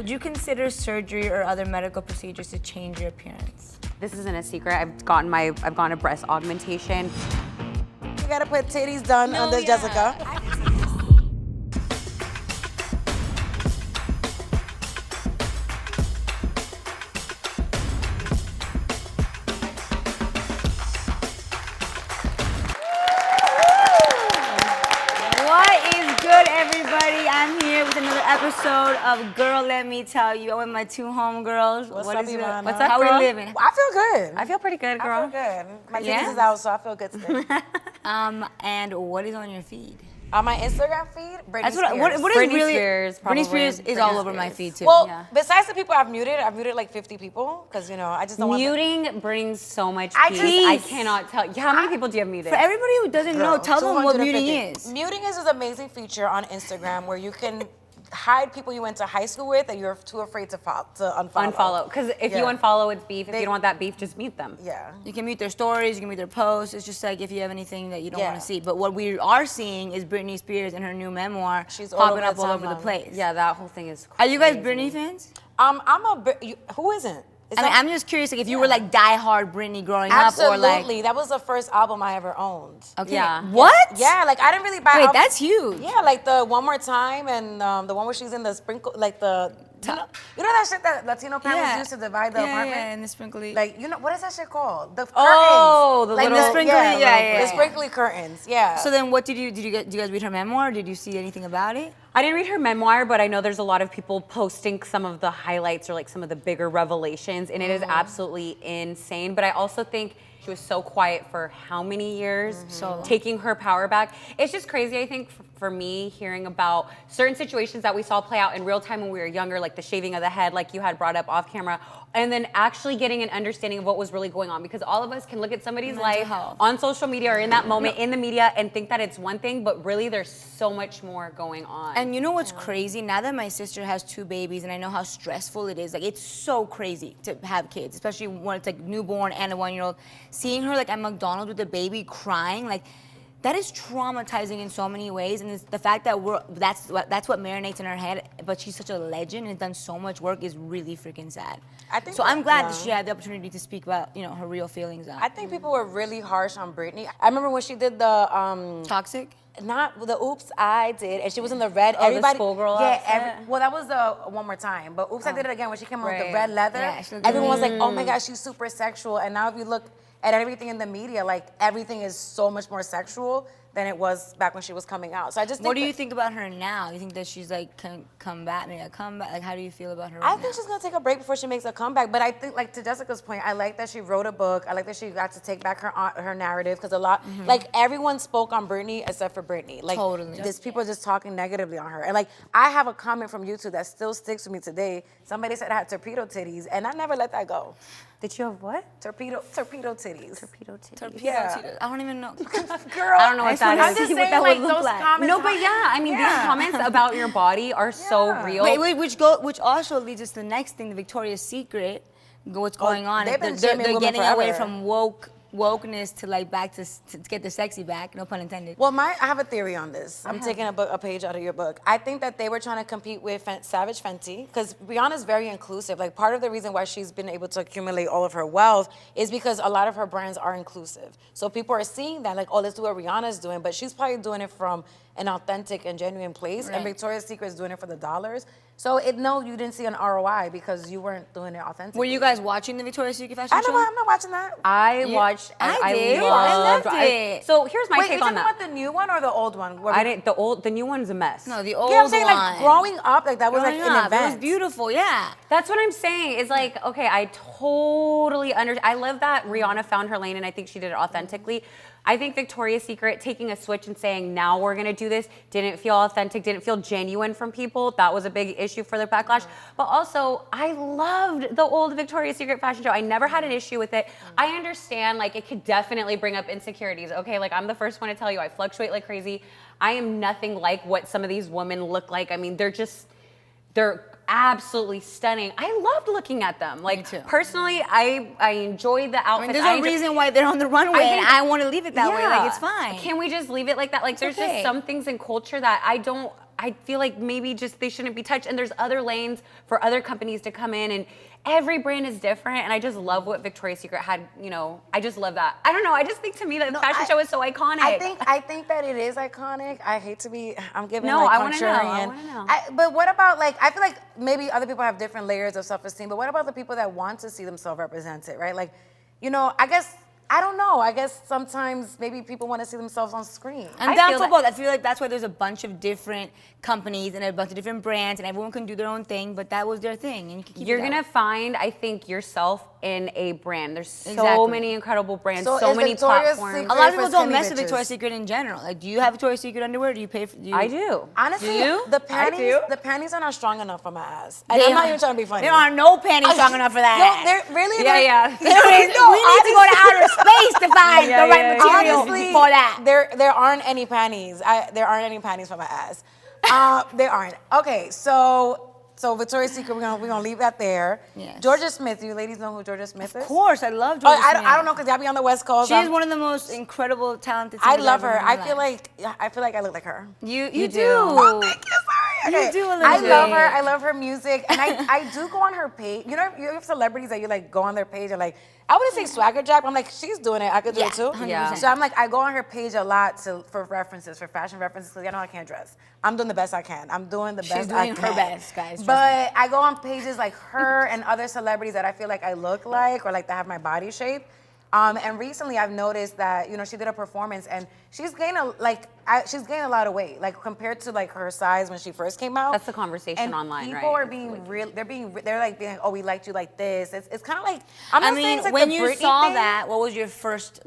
Would you consider surgery or other medical procedures to change your appearance? This isn't a secret. I've gone a breast augmentation. You gotta put titties done on this, Jessica. I'm here with another episode of Girl Let Me Tell You. I'm with my two homegirls. What's up, Ivana? What's up, How girl? we living? I feel good. I feel pretty good, girl. I feel good. My titties is out, so I feel good today. And what is on your feed? On my Instagram feed, Britney Spears. What is Britney really, Spears, Britney Spears is Britney all over Spears. my feed too. Well, besides the people I've muted like 50 people, because I just don't want Muting brings so much I peace. just- I cannot tell. How many people do you have muted? For everybody who doesn't know, tell them what muting 250. is. Muting is this amazing feature on Instagram where you can hide people you went to high school with and you're too afraid to unfollow. Unfollow, because if you unfollow, it's beef. If you don't want that beef, just mute them. Yeah. You can mute their stories, you can mute their posts. It's just like if you have anything that you don't want to see. But what we are seeing is Britney Spears and her new memoir She's popping up all over the place. Yeah, that whole thing is Are crazy. you guys Britney fans? Who isn't? I'm just curious, like if you were like diehard Britney growing Absolutely. up, or like That was the first album I ever owned. okay, Yeah. what? Yeah, like I didn't really buy. Wait, that's huge. Yeah, like the One More Time and the one where she's in the sprinkle, like the. You know that shit that Latino families used to divide the apartment? Yeah, and the sprinkly. Like, what is that shit called? The curtains. Oh, the like little sprinkly, yeah. The sprinkly curtains, yeah. So then, what did you guys read her memoir? Did you see anything about it? I didn't read her memoir, but I know there's a lot of people posting some of the highlights or like some of the bigger revelations, and it is absolutely insane. But I also think she was so quiet for how many years, So taking her power back. It's just crazy, I think, for me, hearing about certain situations that we saw play out in real time when we were younger, like the shaving of the head, like you had brought up off camera, and then actually getting an understanding of what was really going on. Because all of us can look at somebody's life on social media or in that moment in the media and think that it's one thing, but really there's so much more going on. And you know what's crazy? Now that my sister has 2 babies and I know how stressful it is, like it's so crazy to have kids, especially when it's like newborn and a 1-year-old. Seeing her like at McDonald's with the baby crying, like that is traumatizing in so many ways. And it's the fact that that's what marinates in her head, but she's such a legend and has done so much work is really freaking sad. So I'm glad that she had the opportunity to speak about, her real feelings. I think people were really harsh on Britney. I remember when she did the Toxic? Not the Oops I Did, and she was in the red. Oh, the schoolgirl outfit? Well, that was the One More Time, but Oops I Did It Again when she came out with the red leather. Yeah, everyone was like, oh my gosh, she's super sexual. And now if you look at everything in the media, like everything is so much more sexual than it was back when she was coming out. So I just think what do you think about her now? You think that she's like can come back, maybe a comeback? Like how do you feel about her right I now? think she's gonna take a break before she makes a comeback. But I think, like to Jessica's point, I like that she wrote a book. I like that she got to take back her narrative because a lot, like everyone spoke on Britney except for Britney. Like Totally. People just talking negatively on her. And like I have a comment from YouTube that still sticks with me today. Somebody said I had torpedo titties, and I never let that go. Did you have what? Torpedo titties. Torpedo titties. Torpedo titties. I don't even know. Girl, I don't know what that is. I'm just What saying, that like would look those like. comments. No, but yeah, I mean, these comments about your body are so real. Wait, which also leads us to the next thing, the Victoria's Secret, what's going on. they've been They're shaming women getting away forever. from wokeness to like back to get the sexy back, no pun intended. Well, I have a theory on this. I'm taking a page out of your book. I think that they were trying to compete with Savage Fenty because Rihanna's very inclusive. Like part of the reason why she's been able to accumulate all of her wealth is because a lot of her brands are inclusive. So people are seeing that like, oh, let's do what Rihanna's doing, but she's probably doing it from an authentic and genuine place, and Victoria's Secret is doing it for the dollars. So no, you didn't see an ROI because you weren't doing it authentically. Were you guys watching the Victoria's Secret fashion show? I'm not watching that. I watched. I did. loved I loved it. So here's my Wait, take you're on talking that. about the new one or the old one? I didn't. The new one's a mess. No, the old Yeah, I'm saying one. like growing up, like that was like Growing an up, event. It was beautiful, yeah. That's what I'm saying. Is like, okay, I totally understand. I love that Rihanna found her lane, and I think she did it authentically. I think Victoria's Secret taking a switch and saying, now we're gonna do this, didn't feel authentic, didn't feel genuine from people. That was a big issue for the backlash. But also, I loved the old Victoria's Secret fashion show. I never had an issue with it. I understand, like, it could definitely bring up insecurities, okay? Like, I'm the first one to tell you, I fluctuate like crazy. I am nothing like what some of these women look like. I mean, they're absolutely stunning. I loved looking at them. Like, personally, I enjoyed the outfits. I mean, there's a reason why they're on the runway, and I want to leave it that way. Like, it's fine. Can we just leave it like that? Like, there's just some things in culture that I I feel like maybe just they shouldn't be touched. And there's other lanes for other companies to come in, and every brand is different. And I just love what Victoria's Secret had, I just love that. I don't know, I just think to me that fashion show is so iconic. I think that it is iconic. I hate to be, I'm giving No, like I wanna know, I contrarian. wanna know. But what about like, I feel like maybe other people have different layers of self-esteem, but what about the people that want to see themselves represented, right? Like, I guess, I don't know. I guess sometimes maybe people want to see themselves on screen. I'm down for both. I feel like that's why there's a bunch of different companies and a bunch of different brands, and everyone can do their own thing, but that was their thing, and you can keep You're it gonna that way. find, I think, yourself in a brand. There's so Exactly. many incredible brands, So so is many Victoria's platforms. Secret A lot of people for don't skinny mess with bitches? Victoria's Secret in general. Like, do you have Victoria's Secret underwear? Do you pay for? I do. Honestly, Do you? the panties, I do. the panties are not strong enough for my ass. And I'm not even trying to be funny. There are no panties strong enough for that. No, they're really. Yeah, they're- yeah. we need to go to outer space to find Yeah, the right yeah, yeah. material Honestly, for that. there aren't any panties. There aren't any panties for my ass. There aren't. Okay, so Victoria's Secret, we're gonna leave that there. Yes. Georgia Smith, you ladies know who Georgia Smith is? Of course, I love Oh, Jorja Smith. I don't know because y'all be on the West Coast. She is one of the most incredible, talented I singers love I've ever her. heard in I my feel like I look like her. You You do. do. Oh, thank you. Sorry. You Okay. do a little I love bit. her. I love her music, and I do go on her page. You have celebrities that you like go on their page and like. I wouldn't say swagger jack, but I'm like, she's doing it. I could do it too. 100%. So I'm like, I go on her page a lot for references, for fashion references, because I know I can't dress. I'm doing the best I can. I'm doing the best She's I doing can. her best, guys. Trust But I go on pages like her and other celebrities that I feel like I look like or like that have my body shape. And recently I've noticed that, she did a performance and she's gained she's gained a lot of weight, like compared to like her size when she first came out. That's the conversation and online, people right? are It's being like- real. They're like being, oh, we liked you like this. It's kind of like, I'm I not saying mean, it's like when the you Britney saw thing. that, what was your first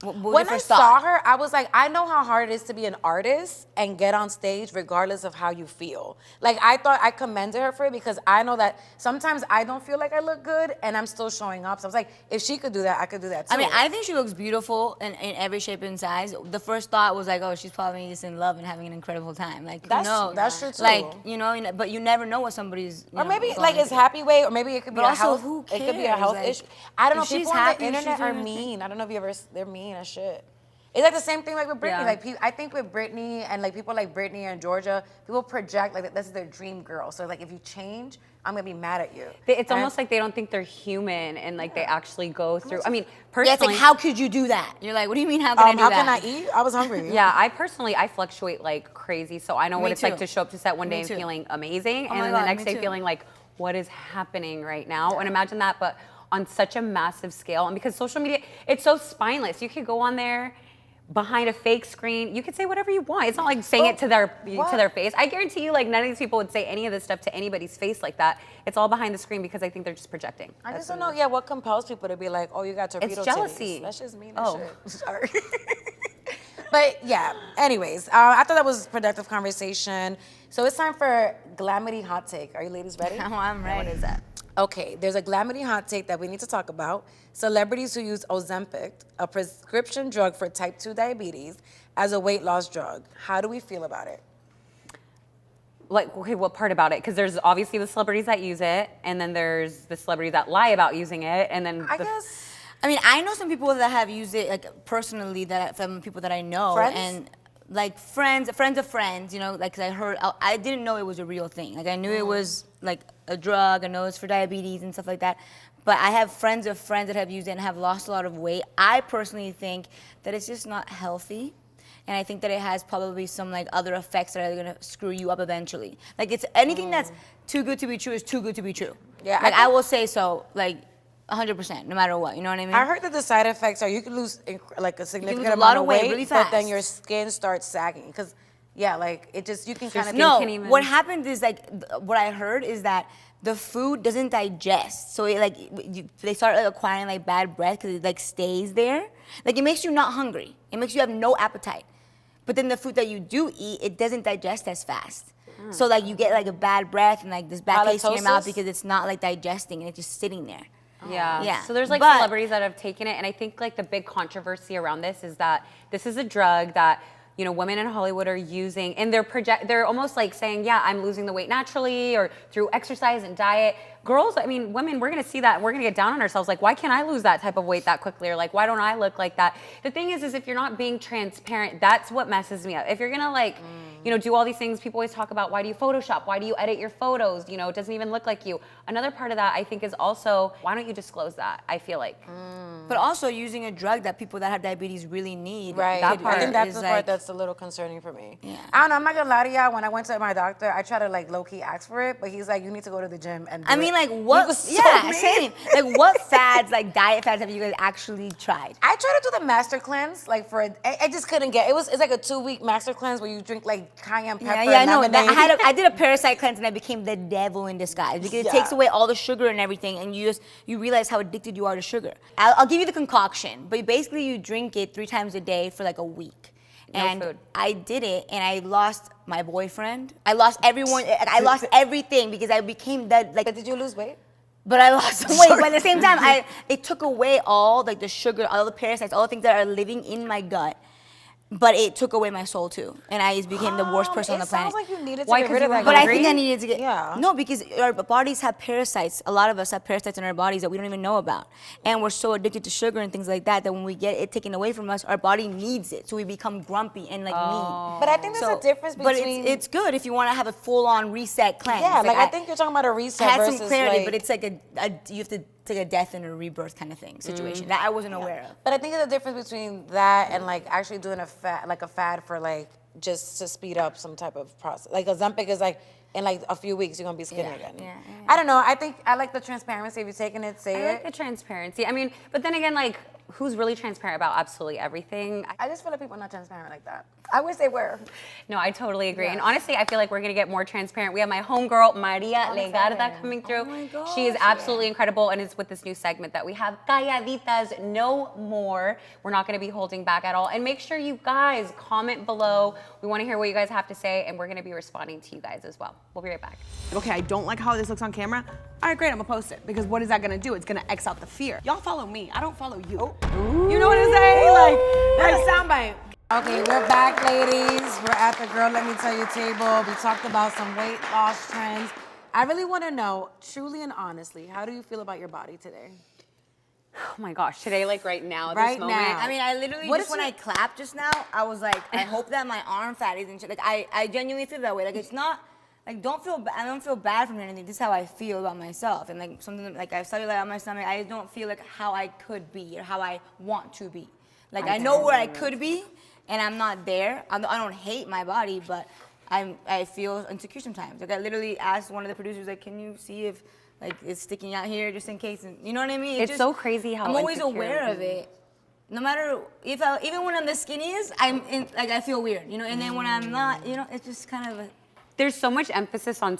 What was When your I first saw thought? her, I was like, I know how hard it is to be an artist and get on stage regardless of how you feel. Like, I thought I commended her for it because I know that sometimes I don't feel like I look good and I'm still showing up. So I was like, if she could do that, I could do that too. I mean, I think she looks beautiful in every shape and size. The first thought was like, oh, she's probably just in love and having an incredible time. Like, That's- who knows? that's true, too. Like, but you never know what somebody's. Or maybe going like it's through. happy weight, or maybe it could be But a also, health. who It could be a cares? health Like, issue. I don't know. if she's People on happy, the she's internet are doing her thing. mean. I don't know if you ever. They're mean as shit. It's like the same thing like with Britney. Yeah. Like I think with Britney and like people like Britney and Jorja, people project like this is their dream girl. So like if you change, I'm gonna be mad at you. It's And almost like they don't think they're human and like they actually go through. I mean, Yeah, personally, it's like, how could you do that? You're like, what do you mean, how can I do how that? can I eat? I was hungry. Yeah, I fluctuate like crazy, so I know Me what it's like too. to show up to set one Me day and too. feeling amazing, Oh and my then God, the next me day too. feeling like, what is happening right now? And imagine that, but on such a massive scale. And because social media, it's so spineless. You could go on there behind a fake screen. You could say whatever you want. It's not like saying it to their face. I guarantee you, like none of these people would say any of this stuff to anybody's face like that. It's all behind the screen because I think they're just projecting. I That's just don't what know. it Yeah, what compels people to be like, oh, you got torpedo jealousy. titties. That's just mean Oh. as shit. Sorry. But yeah, anyways, I thought that was productive conversation. So it's time for Glamity Hot Take. Are you ladies ready? Oh, I'm ready. What is that? Okay, there's a Glamity Hot Take that we need to talk about. Celebrities who use Ozempic, a prescription drug for type 2 diabetes, as a weight loss drug. How do we feel about it? Like, okay, what part about it? Because there's obviously the celebrities that use it, and then there's the celebrities that lie about using it, and then I guess. I mean, I know some people that have used it, like personally, that from people that I know, Friends? and like friends of friends, like 'cause I heard, I didn't know it was a real thing. Like I knew it was like a drug. I know it's for diabetes and stuff like that. But I have friends of friends that have used it and have lost a lot of weight. I personally think that it's just not healthy. And I think that it has probably some like other effects that are gonna screw you up eventually. Like it's anything that's too good to be true is too good to be true. Yeah, Like I I will say so, like 100%, no matter what. You know what I mean? I heard that the side effects are you can lose like a significant lose a amount lot of of weight weight, really but then fast. your skin starts sagging. Because, yeah, like it just, you can kind of skin No, can't even- what happens is like what I heard is that the food doesn't digest, so it like they start like acquiring like bad breath because it like stays there. Like it makes you not hungry. It makes you have no appetite. But then the food that you do eat, it doesn't digest as fast. So like you get like a bad breath and like this bad taste in your mouth Halitosis? because it's not like digesting and it's just sitting there. Yeah. Yeah. So there's like But- celebrities that have taken it, and I think like the big controversy around this is that this is a drug that women in Hollywood are using, and they're almost like saying, yeah, I'm losing the weight naturally or through exercise and diet. Girls, I mean, women, we're gonna see that and we're gonna get down on ourselves. Like, why can't I lose that type of weight that quickly? Or like, why don't I look like that? The thing is if you're not being transparent, that's what messes me up. If you're gonna like, you know, do all these things. People always talk about, why do you Photoshop? Why do you edit your photos? You know, it doesn't even look like you. Another part of that, I think, is also, why don't you disclose that? I feel like. But also using a drug that people that have diabetes really need. Right. That part I think that's is the like- part that's a little concerning for me. Yeah. I don't know. I'm not gonna lie to y'all. When I went to my doctor, I tried to like low key ask for it, but he's like, you need to go to the gym and. Do I mean, it. like, what? He was so Yeah, mean. same. Like, what fads, like diet fads, have you guys actually tried? I tried to do the master cleanse, like I just couldn't get. It's like a 2-week master cleanse where you drink like cayenne pepper. Yeah, no. lemonade. I did a parasite cleanse and I became the devil in disguise because it takes away all the sugar and everything, and you realize how addicted you are to sugar. I'll give you the concoction, but basically you drink it 3 times a day for like a week. And food. I did it, and I lost my boyfriend. I lost everyone. I lost everything because I became that like. But did you lose weight? But I lost weight. But at the same time, it took away all like the sugar, all the parasites, all the things that are living in my gut. But it took away my soul too, and I just became the worst person on the planet. It sounds like you needed to Why, get 'cause rid of you were that. But I hungry? think I needed to get Yeah. because our bodies have parasites. A lot of us have parasites in our bodies that we don't even know about, and we're so addicted to sugar and things like that that when we get it taken away from us, our body needs it, so we become grumpy and like mean. But I think there's a difference between. But it's good if you want to have a full-on reset cleanse. yeah, like I think you're talking about a reset had versus some clarity, like, but it's like you have to take a death and a rebirth kind of thing situation that I wasn't aware of. But I think there's a difference between that and like actually doing a fad for like just to speed up some type of process. Like Ozempic is like in like a few weeks you're gonna be skinny again. Yeah. I don't know. I think I like the transparency. If you're taking it, say I it. like the transparency. I mean, but then again, like, who's really transparent about absolutely everything? I just feel like people are not transparent like that. I wish they were. No, I totally agree. Yeah. And honestly, I feel like we're gonna get more transparent. We have my homegirl, Maria Legarda, excited. coming through. Oh my gosh, She is absolutely incredible, and it's with this new segment that we have, Calladitas No More. We're not gonna be holding back at all. And make sure you guys comment below. We wanna hear what you guys have to say, and we're gonna be responding to you guys as well. We'll be right back. Okay, I don't like how this looks on camera. All right, great, I'm gonna post it. Because what is that gonna do? It's gonna X out the fear. Y'all follow me, I don't follow you. You know what I'm saying? Like, that's a soundbite. Okay, we're back, ladies. We're at the Girl Let Me Tell You table. We talked about some weight loss trends. I really want to know, truly and honestly, how do you feel about your body today? Oh my gosh, today, like right now, Right this moment. now. I mean, I literally What just is when your- I clapped just now, I was like, I hope that my arm fat isn't like I genuinely feel that way. Like it's not like I don't feel bad from anything. This is how I feel about myself, and like something like I've studied like on my stomach. I just don't feel like how I could be or how I want to be. Like I know where I could be, and I'm not there. I don't hate my body, but I feel insecure sometimes. Like I literally asked one of the producers, like, can you see if like it's sticking out here just in case? And you know what I mean? It's so crazy how I'm always insecure aware it of it. No matter even when I'm the skinniest, I feel weird, you know. And then when I'm not, you know, it's just kind of There's so much emphasis on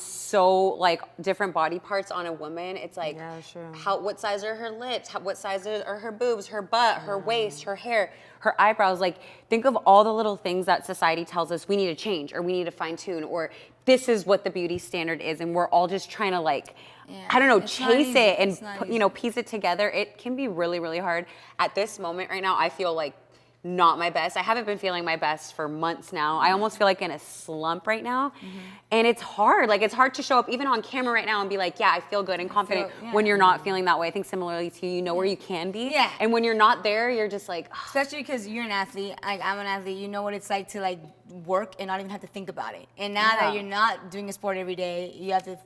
like different body parts on a woman. It's like, Yeah, sure. what size are her lips? What size are her boobs, her butt, her waist, her hair, her eyebrows? Like, think of all the little things that society tells us we need to change or we need to fine tune or this is what the beauty standard is, and we're all just trying to like, I don't know, it's not chase easy. it and It's not put, you know, piece it together. It can be really, really hard. At this moment right now, I feel like not my best. I haven't been feeling my best for months now. I almost feel like in a slump right now. And it's hard. Like it's hard to show up even on camera right now and be like, yeah, I feel good and confident when you're not feeling that way. I think similarly to you know where you can be. Yeah. And when you're not there, you're just like, especially because you're an athlete. Like I'm an athlete. You know what it's like to like work and not even have to think about it. And now that you're not doing a sport every day, you have to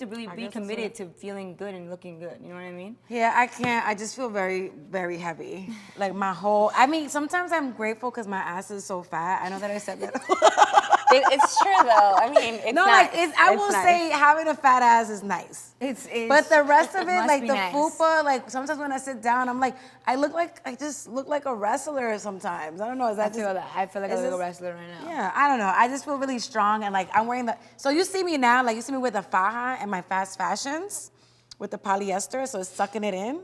really be committed to feeling good and looking good. You know what I mean? Yeah, I can't. I just feel very, very heavy. Like my whole. I mean, sometimes I'm grateful because my ass is so fat. I know that I said that. it's true though. I mean, it's No, nice. like I It's will nice. say having a fat ass is nice. It's But the rest of it, must like be the nice. fupa, like sometimes when I sit down, I'm like, I just look like a wrestler sometimes. I don't know. Is that I feel that. I feel like is I'm like a this- wrestler right now. Yeah, I don't know. I just feel really strong and like I'm wearing the. So you see me now, like you see me with the faja and my fast fashions, with the polyester, so it's sucking it in.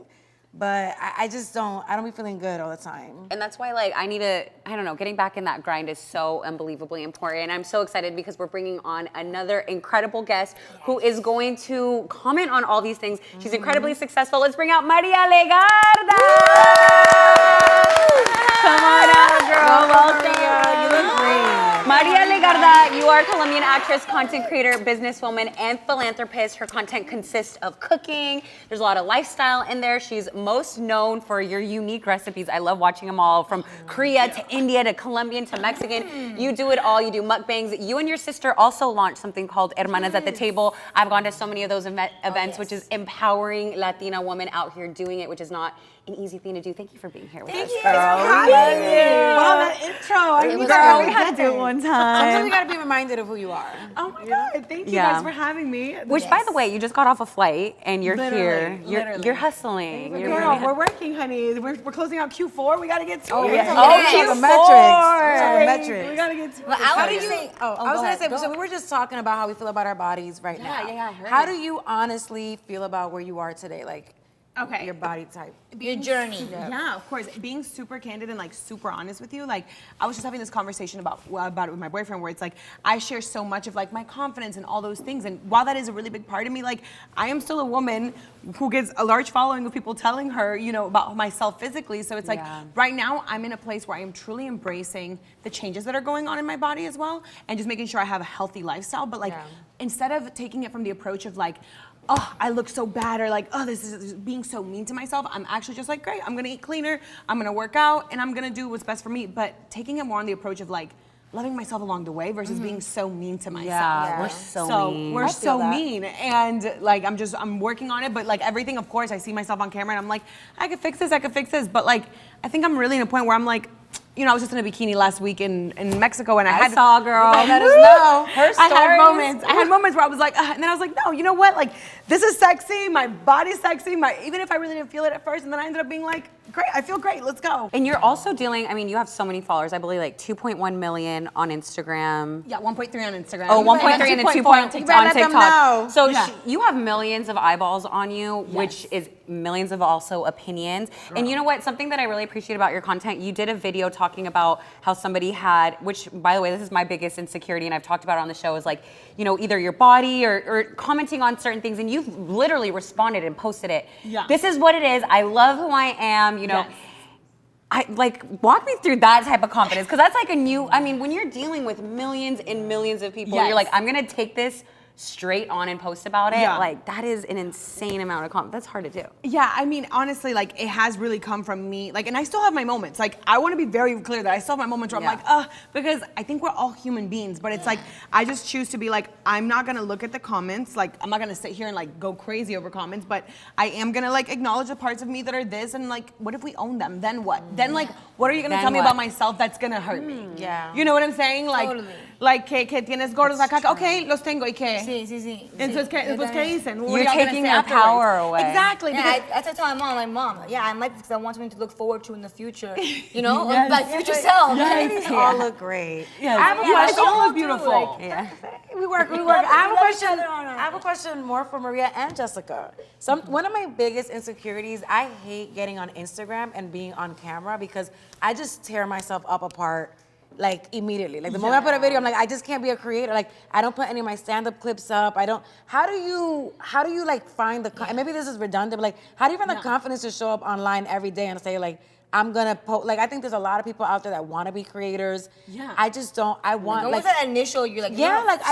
But I just don't. I don't be feeling good all the time. And that's why, like, I don't know, getting back in that grind is so unbelievably important. And I'm so excited because we're bringing on another incredible guest who is going to comment on all these things. She's incredibly successful. Let's bring out Maria Legarda. Come on out, girl. Welcome. Maria, you look great. Maria Legarda, you are a Colombian actress, content creator, businesswoman, and philanthropist. Her content consists of cooking. There's a lot of lifestyle in there. She's most known for your unique recipes. I love watching them all, from Korea to India to Colombian to Mexican. You do it all. You do mukbangs. You and your sister also launched something called Hermanas at the Table. I've gone to so many of those events, which is empowering Latina women out here doing it, which is not an easy thing to do. Thank you for being here with us, girl. Wow, that intro. We had to do it one time. Sometimes you gotta be reminded of who you are. Oh my God, thank you guys for having me. Which, by the way, you just got off a flight and you're here. Literally. You're hustling. Girl, we're working, honey. We're closing out Q4. We gotta get to it. Q4. Metrics. We gotta get to it. Well, How I do was you? saying, I was gonna say. So we were just talking about how we feel about our bodies right now. Yeah, I heard How it. do you honestly feel about where you are today? Like, Okay. your body type. your journey. Yeah, of course. Being super candid and like super honest with you, like I was just having this conversation about it with my boyfriend, where it's like I share so much of like my confidence and all those things, and while that is a really big part of me, like I am still a woman who gets a large following of people telling her, you know, about myself physically. So it's like right now I'm in a place where I am truly embracing the changes that are going on in my body as well, and just making sure I have a healthy lifestyle. But like instead of taking it from the approach of like, oh, I look so bad, or like, oh, this is being so mean to myself, I'm actually just like, great, I'm gonna eat cleaner, I'm gonna work out, and I'm gonna do what's best for me. But taking it more on the approach of like, loving myself along the way versus being so mean to myself. Yeah, we're so mean. We're I feel so that. mean. And like, I'm working on it, but like everything, of course, I see myself on camera and I'm like, I could fix this. But like, I think I'm really in a point where I'm like, you know, I was just in a bikini last week in Mexico, and I saw, girl. Let us know. Her I stories. had moments where I was like, and then I was like, no, you know what? Like, this is sexy. My body's sexy. Even if I really didn't feel it at first, and then I ended up being like, great, I feel great. Let's go. And you're also dealing, I mean, you have so many followers. I believe like 2.1 million on Instagram. Yeah, 1.3 on Instagram. Oh, 1.3 and 2.1 on let them know. TikTok. So Yeah. you have millions of eyeballs on you, which is millions of also opinions. And you know what? Something that I really appreciate about your content, you did a video talking about how somebody had, which by the way, this is my biggest insecurity, and I've talked about it on the show, is like, you know, either your body or commenting on certain things, and you've literally responded and posted it. Yeah. This is what it is. I love who I am, you know. Yes. I like walk me through that type of confidence, because that's like a new, I mean, when you're dealing with millions and millions of people, you're like, I'm gonna take this straight on and post about it. Yeah. Like, that is an insane amount of confidence. That's hard to do. Yeah, I mean, honestly, like, it has really come from me. Like, and I still have my moments. Like, I want to be very clear that I still have my moments where I'm like, because I think we're all human beings. But it's like, I just choose to be like, I'm not going to look at the comments. Like, I'm not going to sit here and, like, go crazy over comments. But I am going to, like, acknowledge the parts of me that are this. And, like, what if we own them? Then what? Then, like, what are you going to tell me about myself that's going to hurt me? Yeah. You know what I'm saying? Like, Totally. like que tienes gordos acá. Okay, los tengo. ¿Y qué? Sí. Entonces, ¿qué dicen? What You're are y'all gonna taking say their afterwards? power away. Exactly. Yeah, because- I tell my mom, I'm like this because I want something to look forward to in the future. You know, my future self. Ladies all look great. Yes. I have a You guys question. all look beautiful. Yeah. We work. I have a question more for Maria and Jessica. One of my biggest insecurities, I hate getting on Instagram and being on camera because I just tear myself up apart like immediately. Like the moment I put a video, I'm like, I just can't be a creator. Like I don't put any of my stand-up clips up. I don't. How do you like find the? And maybe this is redundant, but like, how do you find the confidence to show up online every day and say like, I'm gonna post? Like I think there's a lot of people out there that want to be creators. Yeah. What was that initial? You're like,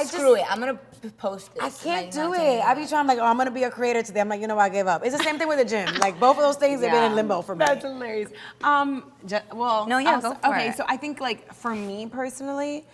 screw it. I'm gonna post this. I can't do it. I be trying like, I'm gonna be a creator today. I'm like, I gave up. It's the same thing with the gym. Like both of those things have been in limbo for me. That's hilarious. Well, No, yeah, go for okay, it. so I think like for me personally,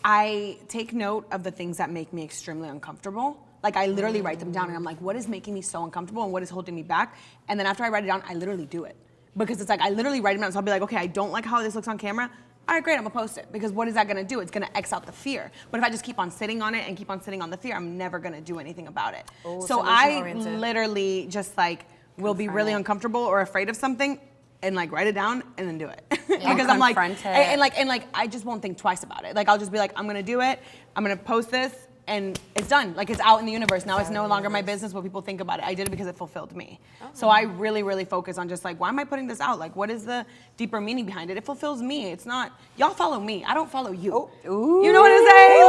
I take note of the things that make me extremely uncomfortable. Like I literally write them down and I'm like, what is making me so uncomfortable and what is holding me back? And then after I write it down, I literally do it. Because it's like, I literally write it down. So I'll be like, okay, I don't like how this looks on camera. All right, great, I'm gonna post it. Because what is that gonna do? It's gonna X out the fear. But if I just keep on sitting on it and keep on sitting on the fear, I'm never gonna do anything about it. So I solution-oriented. literally just like, will be really uncomfortable or afraid of something and like write it down and then do it. Because I'm like, confront it. and like, I just won't think twice about it. Like I'll just be like, I'm gonna do it, I'm gonna post this, and it's done. Like it's out in the universe. Now it's no longer my business what people think about it. I did it because it fulfilled me. So I really, really focus on just like, why am I putting this out? Like what is the deeper meaning behind it? It fulfills me. It's not, y'all follow me. I don't follow you. You know what I'm saying?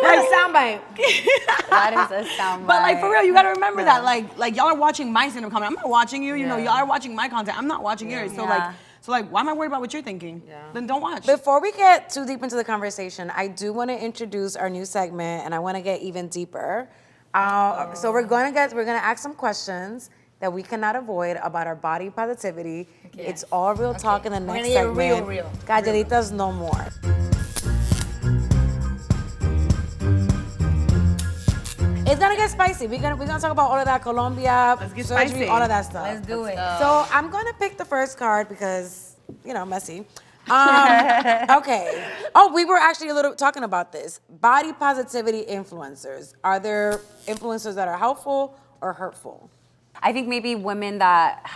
Like soundbite. That is a soundbite. but like for real, you gotta remember that. Like y'all are watching my stand-up comedy. I'm not watching you. You know, y'all are watching my content. I'm not watching yours. So like, So like, why am I worried about what you're thinking? Then don't watch. Before we get too deep into the conversation, I do want to introduce our new segment, and I want to get even deeper. So we're gonna ask some questions that we cannot avoid about our body positivity. Okay. It's all real talk in the next get segment. real. Galletitas no more. It's gonna get spicy. We're gonna talk about all of that Colombia, Let's get surgery, spicy. all of that stuff. Let's do it. So I'm gonna pick the first card because, messy. Okay. Oh, we were actually a little talking about this. Body positivity influencers. Are there influencers that are helpful or hurtful? I think maybe women that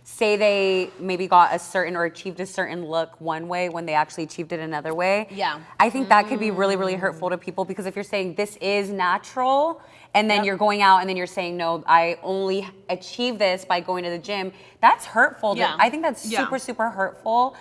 say they maybe got a certain or achieved a certain look one way when they actually achieved it another way. Yeah. I think that could be really, really hurtful to people because if you're saying this is natural and then you're going out and then you're saying, no, I only achieve this by going to the gym, that's hurtful. Yeah. I think that's super, super hurtful.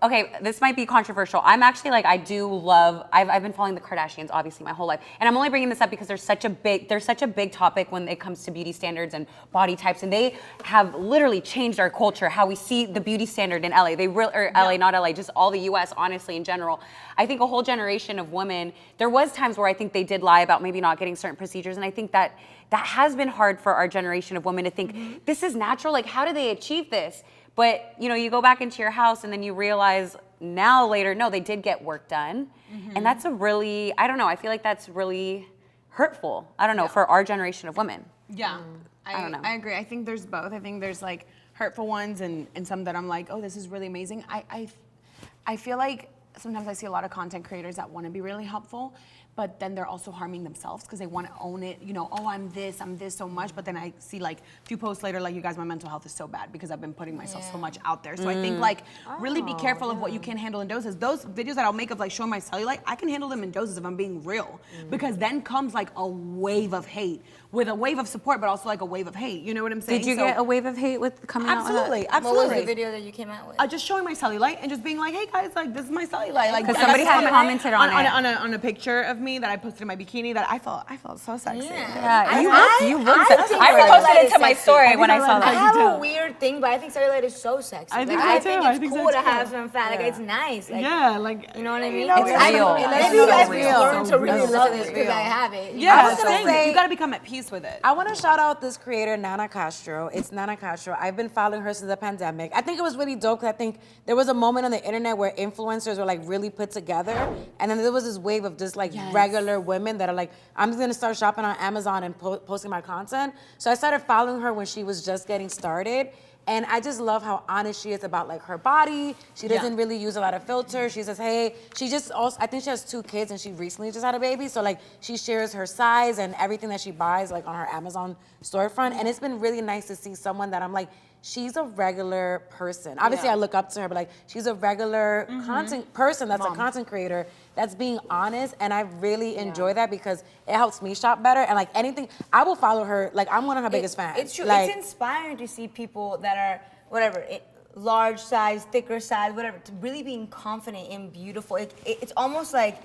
Okay, this might be controversial. I'm actually like, I do love, I've been following the Kardashians obviously my whole life. And I'm only bringing this up because there's such a big topic when it comes to beauty standards and body types. And they have literally changed our culture, how we see the beauty standard in LA. LA, not LA, just all the US, honestly, in general. I think a whole generation of women, there was times where I think they did lie about maybe not getting certain procedures. And I think that has been hard for our generation of women to think, this is natural, like how do they achieve this? But you go back into your house and then you realize now later, no, they did get work done. And that's a really, I don't know, I feel like that's really hurtful. I don't know, for our generation of women. Yeah, I don't know. I agree. I think there's both. I think there's like hurtful ones and some that I'm like, oh, this is really amazing. I feel like sometimes I see a lot of content creators that want to be really helpful, but then they're also harming themselves because they want to own it. Oh, I'm this so much. But then I see like a few posts later, like, you guys, my mental health is so bad because I've been putting myself so much out there. So I think like really be careful of what you can handle in doses. Those videos that I'll make of like showing my cellulite, I can handle them in doses if I'm being real. Because then comes like a wave of hate with a wave of support, but also like a wave of hate. You know what I'm saying? Did you get a wave of hate with coming out with that? Absolutely. What was the video that you came out with? Just showing my cellulite and just being like, hey guys, like this is my cellulite. Like, Because somebody had commented on it. on a picture of me that I posted in my bikini that I felt so sexy. Yeah, you look I sexy. think I cellulite reposted it is to my sexy. story when I saw I that. have a weird thing, but I think cellulite is so sexy. I think I so think too. I it's think so cool to too. have some fat. Like it's nice. Like, Yeah, like you know what I mean? It's real. Maybe you guys real. learn to really It's love so this because real. I have it. yeah, I was gonna saying, say- you gotta become at peace with it. I want to shout out this creator, Nana Castro. It's Nana Castro. I've been following her since the pandemic. I think it was really dope because I think there was a moment on the internet where influencers were like really put together. And then there was this wave of just like regular women that are like, I'm just going to start shopping on Amazon and posting my content. So I started following her when she was just getting started. And I just love how honest she is about like her body. She doesn't really use a lot of filters. She says, hey, she just also, I think she has 2 kids and she recently just had a baby. So like she shares her size and everything that she buys like on her Amazon storefront. And it's been really nice to see someone that I'm like, she's a regular person. Obviously I look up to her, but like she's a regular content person that's a content creator that's being honest. And I really enjoy that because it helps me shop better. And like anything, I will follow her. Like I'm one of her biggest fans. It's true. Like, It's inspiring to see people that are whatever, large size, thicker size, whatever, to really being confident and beautiful. It's almost like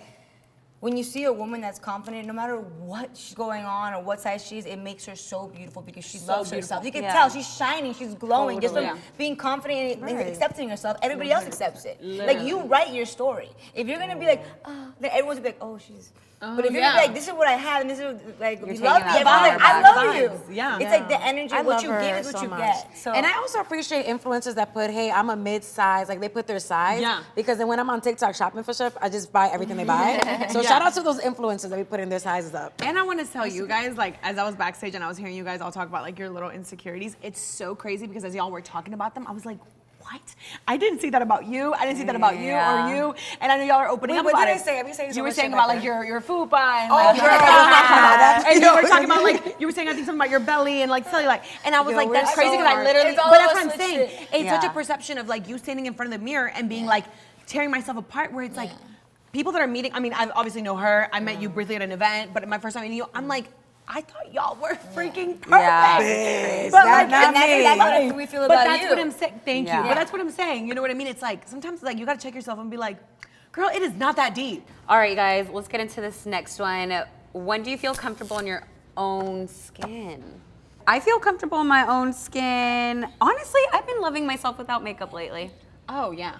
when you see a woman that's confident, no matter what's going on or what size she is, it makes her so beautiful because she loves herself. You can tell she's shining, she's glowing. Just from being confident and accepting herself, everybody else accepts it. Like you write your story. If you're gonna be like, oh, then everyone's gonna be like, oh, she's. But if you're gonna be like, this is what I have, and this is like, you love me, taking everyone's that like, I love you. Yeah. It's like the energy, I what love you her give is what so you much. get. So. And I also appreciate influencers that put, hey, I'm a mid-size, like they put their size. Yeah. Because then when I'm on TikTok shopping for stuff, I just buy everything they buy. So shout out to those influencers that be putting their sizes up. And I want to tell you guys, like, as I was backstage and I was hearing you guys all talk about like your little insecurities, it's so crazy because as y'all were talking about them, I was like, what? I didn't see that about you. I didn't see that about you or you. And I know y'all are opening up what about did I it. say? I've been saying so You were much saying shit about like like that. your fupa and Oh, like girl, that's and you were cute. talking about like you were saying I think something about your belly and like cellulite. And I was like, we're that's so crazy because I hard. literally. It's all But that's of what us I'm saying. switched It's such a perception of like you standing in front of the mirror and being like tearing myself apart. Where it's like people that are meeting. I mean, I obviously know her. I met you briefly at an event, but my first time meeting you, I'm like. I thought y'all were freaking perfect. But like, That's what we feel about that's you. what I'm saying. Thank you. Yeah. But that's what I'm saying. You know what I mean? It's like sometimes like you gotta check yourself and be like, girl, it is not that deep. All right, guys, let's get into this next one. When do you feel comfortable in your own skin? I feel comfortable in my own skin. Honestly, I've been loving myself without makeup lately. Oh yeah.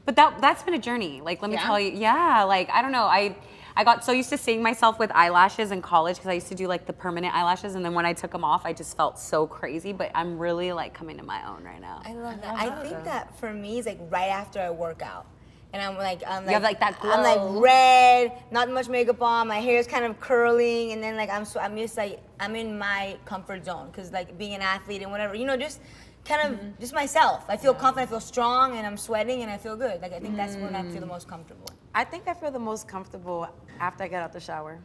But that's been a journey. Like, let me Yeah? tell you, yeah. Like, I don't know. I got so used to seeing myself with eyelashes in college because I used to do like the permanent eyelashes, and then when I took them off, I just felt so crazy. But I'm really like coming to my own right now. I love that. I think that for me is like right after I work out. And I'm like, You have, like, that I'm glow. like red, not much makeup on, my hair is kind of curling, and then like I'm just like, I'm in my comfort zone, because like being an athlete and whatever, you know, just kind of just myself. I feel confident, I feel strong, and I'm sweating, and I feel good. Like I think that's when I feel the most comfortable. I think I feel the most comfortable after I get out the shower.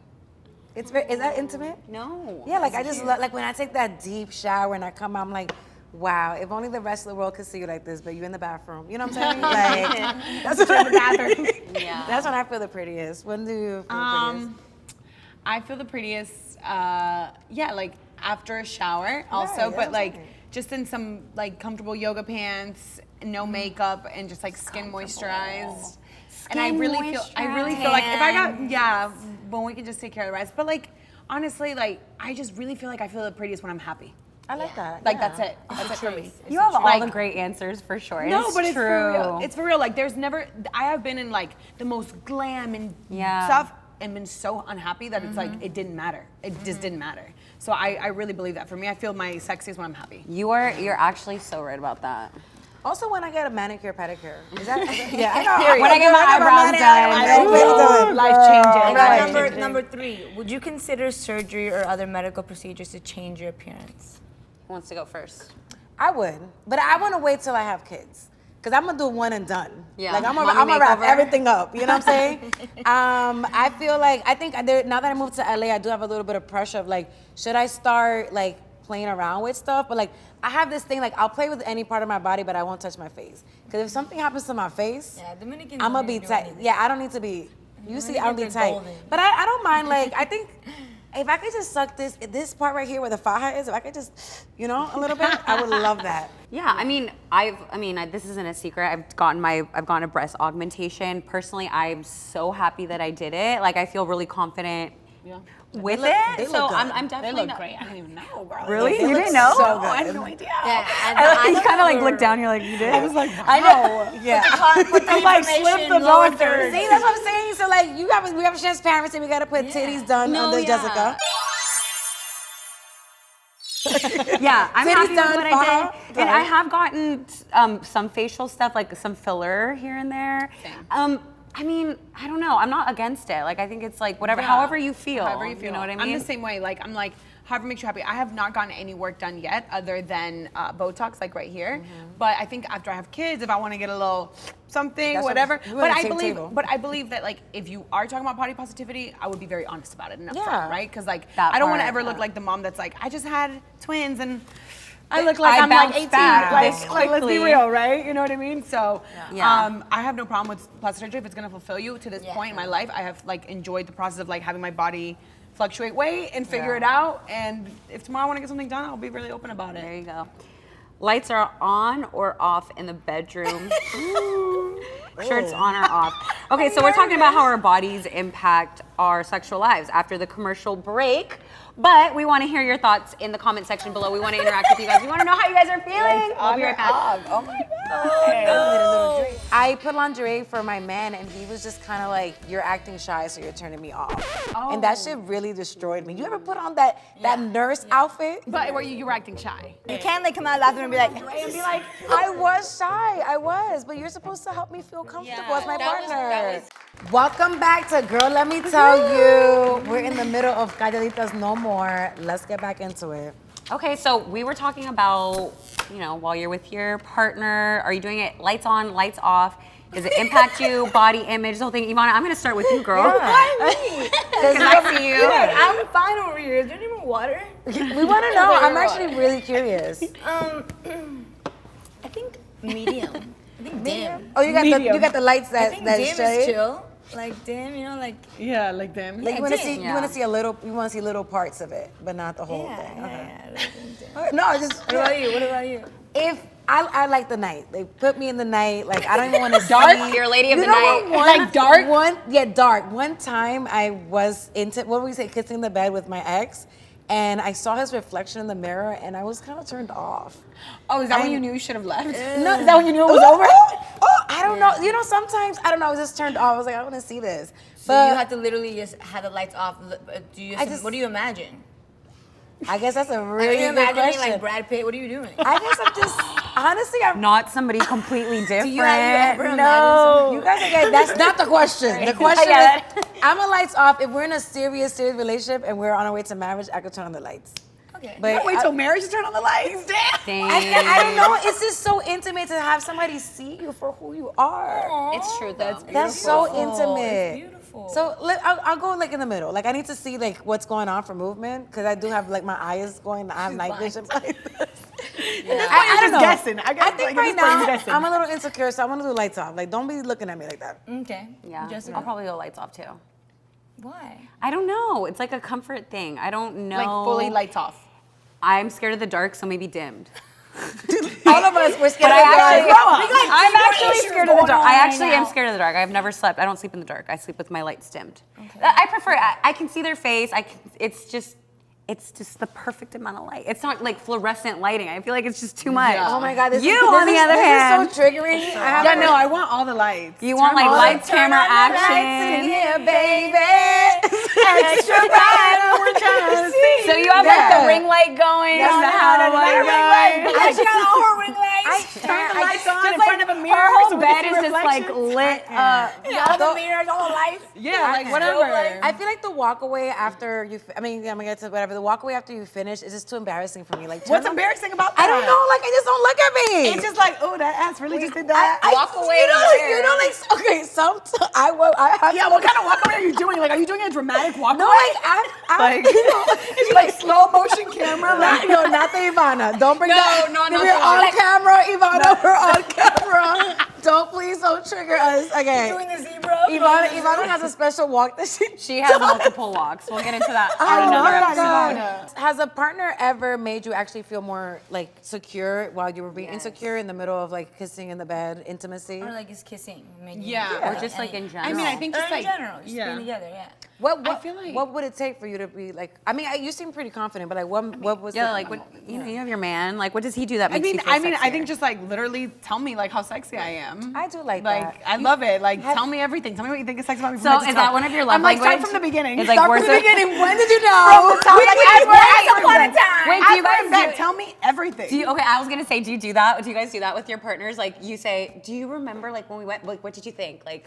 It's very, is that intimate? No. Yeah, like I just love, like when I take that deep shower and I come out, I'm like, wow, if only the rest of the world could see you like this, but you in the bathroom. You know what I'm saying? Like, that's what In the bathroom. Yeah. That's when I feel the prettiest. When do you feel the prettiest? I feel the prettiest, yeah, like after a shower also, Right, but that's like right. just in some like comfortable yoga pants, no makeup, and just like skin moisturized. And I really feel like if I got, yeah, when we can just take care of the rest. But like, honestly, like I just really feel like I feel the prettiest when I'm happy. I like that. Like yeah. that's it. That's it for me. You have all Like- the great answers for sure. and No, it's but it's true. for real. It's for real. Like there's never, I have been in like the most glam and Yeah. stuff and been so unhappy that it's like, it didn't matter. It just didn't matter. So I really believe that. For me, I feel my sexiest when I'm happy. You're actually so right about that. Also, when I get a manicure, pedicure. Is that yeah, I know. When I get my eyebrows done. Life changing. And number 3, would you consider surgery or other medical procedures to change your appearance? Who wants to go first? I would, but I want to wait till I have kids. Cause I'm gonna do one and done. Yeah. Like I'm Mommy gonna wrap makeover. everything up. You know what I'm saying? I feel like now that I moved to LA, I do have a little bit of pressure of like, should I start like playing around with stuff? But like, I have this thing like I'll play with any part of my body, but I won't touch my face. Cause if something happens to my face, Yeah, Dominicans I'm don't gonna be even do tight. anything. Yeah, I don't need to be. You see, I'll be Dominicans are tight. golden. But I don't mind. Like I think. If I could just suck this part right here where the faja is, if I could just, you know, a little bit, I would love that. Yeah, I mean, this isn't a secret. I've gotten a breast augmentation. Personally, I'm so happy that I did it. Like, I feel really confident with They it. look So good. I'm They definitely look not- great. I didn't even know, girl. Really? They You look didn't know? so good. I had no idea. Yeah, You kind of like look down. You're like, you did. I was like, wow. I know. Yeah. I'm like, slip the lower third. See, that's what I'm saying. So like, we have transparency. We gotta put titties done No, under yeah. Jessica. Yeah, I'm Titties happy with done, what I faja did. done. And I have gotten some facial stuff, like some filler here and there. I mean, I don't know. I'm not against it. Like, I think it's like whatever, Yeah. however you feel. However you feel. You know what I mean? I'm the same way. Like, I'm like, however makes you happy. I have not gotten any work done yet other than Botox, like right here. But I think after I have kids, if I want to get a little something, That's what- whatever. we're But on the I same believe, table. but I believe that like, if you are talking about body positivity, I would be very honest about it and upfront, Yeah. right? Because like, That I don't want to part, ever look yeah. like the mom that's like, I just had twins and I look like I I'm like bounced 18. back Like, this let's be quickly. real, right? You know what I mean? So, Yeah. I have no problem with plastic surgery if it's gonna fulfill you. To this point in my life, I have like enjoyed the process of like having my body fluctuate weight and figure it out. And if tomorrow I want to get something done, I'll be really open about There it. you go. Lights are on or off in the bedroom. Shirts on or off. Okay, so we're talking about how our bodies impact our sexual lives after the commercial break. But we want to hear your thoughts in the comment section below. We want to interact with you guys. We want to know how you guys are feeling. We'll be right back. Oh my god. I put lingerie for my man and he was just kind of like, you're acting shy, so you're turning me off. And that shit really destroyed me. You ever put on that nurse outfit? But were you were acting shy. You can't like come out laughing and be like, I was shy, but you're supposed to help me feel comfortable as my partner. Welcome back to Girl, Let Me Tell You. We're in the middle of Calladitas No More. Let's get back into it. Okay, so we were talking about, while you're with your partner, are you doing it lights on, lights off? Does it impact you, body image, the whole thing? Ivana, I'm gonna start with you, girl. Because I see you. I'm fine over here. Is there any more water? We want to know. I'm actually really curious. I think medium. I think dim. Oh, you got the lights I think that dim shade? is chill. Like dim, like Yeah, like them. Like you want to dim. see, you want to see little parts of it, but not the whole thing. Okay. yeah. No, I just. What about you? What about you? If I like the night, they put me in the night. Like I don't even want to Dark? You're a lady of the night. Like dark. Dark. One time I was into what we say, kissing the bed with my ex, and I saw his reflection in the mirror, and I was kind of turned off. Oh, is that when you knew you should have left? No, Is that when you knew it was over? I don't know. You know, sometimes I don't know. I was just turned off. I was like, I want to see this. So you had to literally just have the lights off. What do you imagine? I guess that's a Are really you good imagining question. like Brad Pitt? What are you doing? I guess I'm just honestly. I'm Not somebody completely different. Do you ever imagine no. You guys again, that's not the question. The question I is, I'm a lights off. If we're in a serious relationship and we're on our way to marriage, I could turn on the lights. Okay. But Wait till marriage to turn on the lights. Damn. I don't know. It's just so intimate to have somebody see you for who you are. It's true though. That's so It's intimate. beautiful. So I'll go like in the middle. Like I need to see like what's going on for movement because I do have like my eyes going. I have night vision. Like this. I don't know. Guessing. I I think right now I'm a little insecure, so I want to do lights off. Like don't be looking at me like that. Okay. Yeah. Jessica? I'll probably go lights off too. Why? I don't know. It's like a comfort thing. I don't know. Like fully lights off. I'm scared of the dark, so maybe dimmed. All of us, we're scared But of the I dark. I'm actually scared of the dark. I actually now. am scared of the dark. I've never slept. I don't sleep in the dark. I sleep with my lights dimmed. Okay. I prefer. I can see their face. It's just the perfect amount of light. It's not like fluorescent lighting. I feel like it's just too much. Yeah. Oh my God, this You, is, on the this other hand, is so triggering. Yeah, no, I want all the lights. you want like lights, camera, action. Yeah, baby. Extra bright, we're trying to see. So you have like the ring light going. Yes, on the I house. have Oh my the ring God. light. She got all her ring lights. Turn the lights on Just in like front of a mirror. her whole so we bed can is see just like reflections. lit up. All the mirrors, all the lights. Yeah, like whatever. I feel like the walk away after you, I'm gonna get to whatever. The walk away after you finish is just too embarrassing for me. Like, turn What's on- embarrassing about that? I don't know. Like, just don't look at me. It's just like, oh, that ass really just did that. Walk away You know, to like, where? you know, like okay. I have Yeah, what kind of walk away are you doing? Like, are you doing a dramatic walk no, away? like Like, it's like slow motion camera. Like, no, not the Ivana. Don't bring No, that. no, no, We're no. on Like- camera, Ivana. We're on camera. Please don't trigger us. Okay. Doing the zebra. Ivana has a special walk that She has multiple walks. We'll get into that Oh on another my episode. God. Has a partner ever made you actually feel more like secure while you were being insecure in the middle of like kissing in the bed, intimacy? Or like just kissing. Making Yeah. Or just like in general. I mean, I think Or just in like general, just yeah. being together, yeah. What feel like- what would it take for you to be like? I mean, you seem pretty confident, but like, what was? Yeah, the, like what you know, you have your man. Like, what does he do that I makes mean, you feel I think sexier? just like literally tell me like how sexy I am. I do like Like that. I love it. Like tell me everything. Tell me what you think is sexy about me. So from head to is toe. that one of your love I'm like start language? from the beginning. It's like Start words from the of- beginning. When did you know? Once upon a time. Wait, do As you we're guys in bed, do- tell me everything. Okay, I was gonna say, do you do that? Do you guys do that with your partners? Like, you say, do you remember like when we went? Like, what did you think? Like,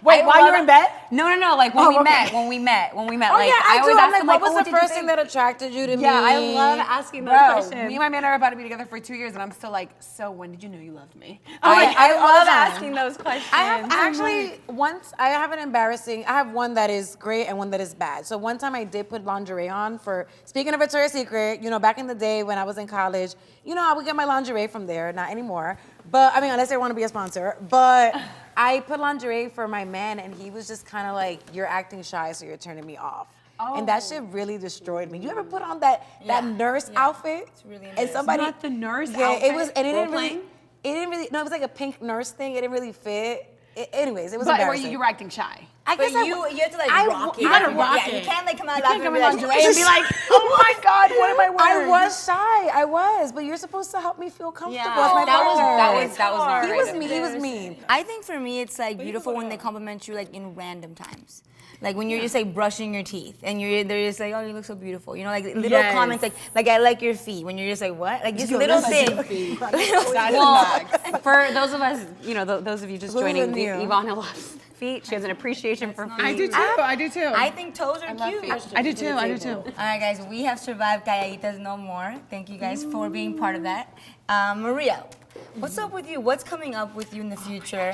Wait, while you're in bed? No. Like when we okay. met. When we met. Oh like, yeah, I do. always I'm ask like, them, what was oh, the did you first thing think? that attracted you to me? Yeah, I love asking those Bro, questions. me and my man are about to be together for 2 years, and I'm still like, so when did you know you loved me? I all the love time. asking those questions. I have actually I have an embarrassing. I have one that is great and one that is bad. So one time I did put lingerie on for. Speaking of Victoria's Secret, you know, back in the day when I was in college, you know, I would get my lingerie from there. Not anymore, but I mean, unless they want to be a sponsor. But I put lingerie for my man, and he was just kind of like, "You're acting shy, so you're turning me off." And that shit really destroyed me. You ever put on that nurse outfit? It's really and somebody Not the nurse Yeah, outfit? it was, and it didn't really. Role-playing? It didn't really. No, it was like a pink nurse thing. It didn't really fit. Anyways, it was But were embarrassing. you were acting shy. I But guess you have to like I- rock it. you gotta rock Yeah, it. you can't like come out You laughing can't and come be in like, lingerie and be like, oh my God, what am I I wearing? was shy. I was, but you're supposed to help me feel comfortable. Yeah, as my that was partner. not He right was of mean. me. He was mean. I think for me, it's like beautiful when they compliment you like in random times. Like when you're just like brushing your teeth and they're just like, oh, you look so beautiful. You know, like little Yes. comments like I like your feet. When you're just like, what? Like just little things. Well, for those of us, you know, those of you just Who joining, knew? Ivana loves feet. She has an appreciation for feet. I do too. I do too. I think toes are cute. I do too. I do too. All right, guys, we have survived Calladitas No More. Thank you guys for being part of that. Maria, what's up with you? What's coming up with you in the future?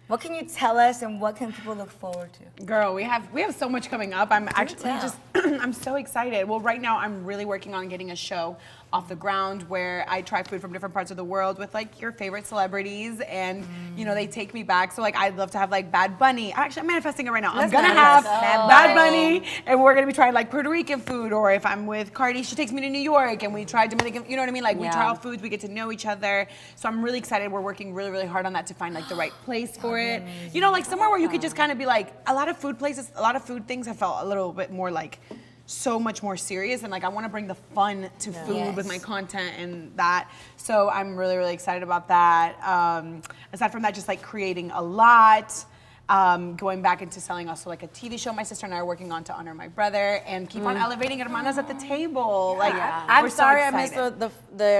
What can you tell us, and what can people look forward to? Girl, we have so much coming up. I'm actually tell. just I'm so excited. Well, right now I'm really working on getting a show off the ground where I try food from different parts of the world with like your favorite celebrities, and you know they take me back. So like I'd love to have like Bad Bunny. Actually, I'm manifesting it right now. I'm gonna have Bad Bunny, and we're gonna be trying like Puerto Rican food, or if I'm with Cardi, she takes me to New York, and we try Dominican. You know what I mean? Like we try all foods, we get to know each other. So I'm really excited. We're working really, really hard on that to find like the right place for it. You know, like somewhere where you could just kind of be like, a lot of food places, a lot of food things have felt a little bit more like so much more serious, and like I want to bring the fun to food with my Yes. content and that. So I'm really, really excited about that. Aside from that, just like creating a lot. Going back into selling also like a TV show my sister and I are working on to honor my brother and keep on elevating hermanas at the table. Like, I'm we're so sorry I missed excited. the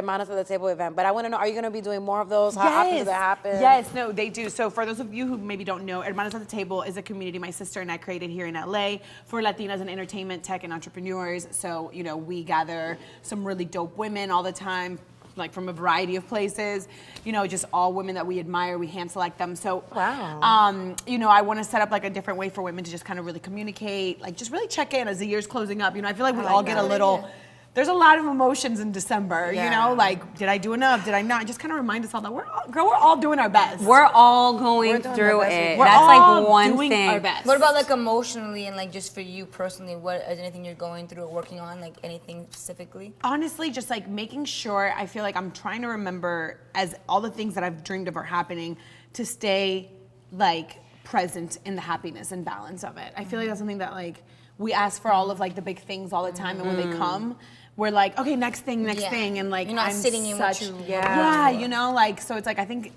Hermanas at the Table event, but I want to know, are you going to be doing more of those? How often do that happen? Yes, no, they do. So for those of you who maybe don't know, Hermanas at the Table is a community my sister and I created here in LA for Latinas in entertainment, tech, and entrepreneurs. So, you know, we gather some really dope women all the time, like from a variety of places, you know, just all women that we admire, we hand select them. So, you know, I want to set up like a different way for women to just kind of really communicate, like just really check in as the year's closing up. You know, I feel like we all get a little, there's a lot of emotions in December, you know, like, did I do enough? Did I not? Just kind of remind us all that we're all doing our best. We're all going through it. We're That's all like one doing thing. our best. What about like emotionally and like just for you personally? What is anything you're going through or working on? Like anything specifically? Honestly, just like making sure, I feel like I'm trying to remember as all the things that I've dreamed of are happening to stay like present in the happiness and balance of it. I feel like that's something that like we ask for all of like the big things all the time, and when they come, we're like, okay, next thing, and like You're not I'm sitting in what such, you yeah, you know, like so it's like I think